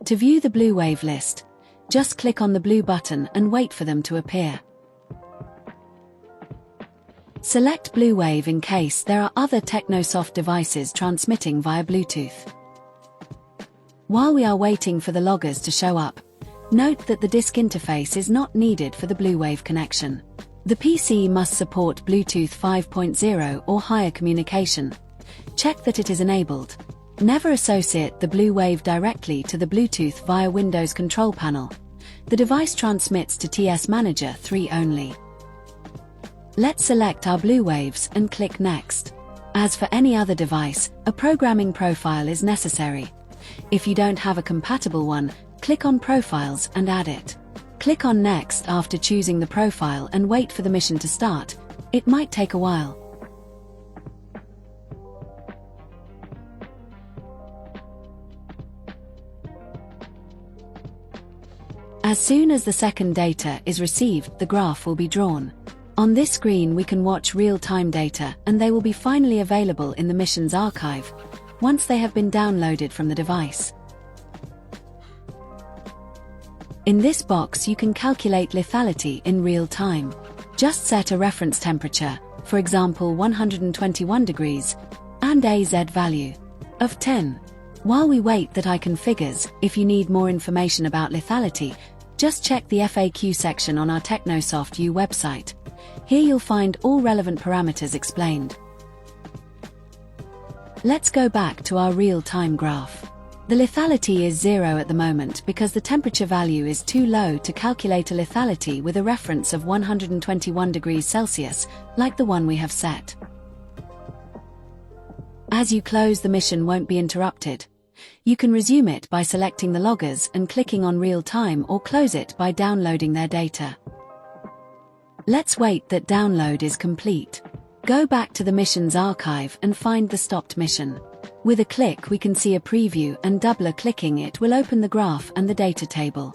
To view the BlueWave list, just click on the blue button and wait for them to appear. Select BlueWave in case there are other Tecnosoft devices transmitting via Bluetooth. While we are waiting for the loggers to show up, note that the disk interface is not needed for the BlueWave connection. The PC must support Bluetooth 5.0 or higher communication. Check that it is enabled. Never associate the BlueWave directly to the Bluetooth via Windows control panel. The device transmits to TS Manager 3 only. Let's select our BlueWaves and click Next. As for any other device, a programming profile is necessary. If you don't have a compatible one, click on Profiles and add it. Click on Next after choosing the profile and wait for the mission to start. It might take a while. As soon as the second data is received, the graph will be drawn. On this screen we can watch real-time data, and they will be finally available in the mission's archive, once they have been downloaded from the device. In this box you can calculate lethality in real time. Just set a reference temperature, for example 121 degrees, and a Z value of 10. While we wait that icon figures, if you need more information about lethality, just check the FAQ section on our Tecnosoft U website. Here you'll find all relevant parameters explained. Let's go back to our real-time graph. The lethality is 0 at the moment because the temperature value is too low to calculate a lethality with a reference of 121 degrees Celsius, like the one we have set. As you close, the mission won't be interrupted. You can resume it by selecting the loggers and clicking on Real Time, or close it by downloading their data. Let's wait that download is complete. Go back to the mission's archive and find the stopped mission. With a click we can see a preview, and double-clicking it will open the graph and the data table.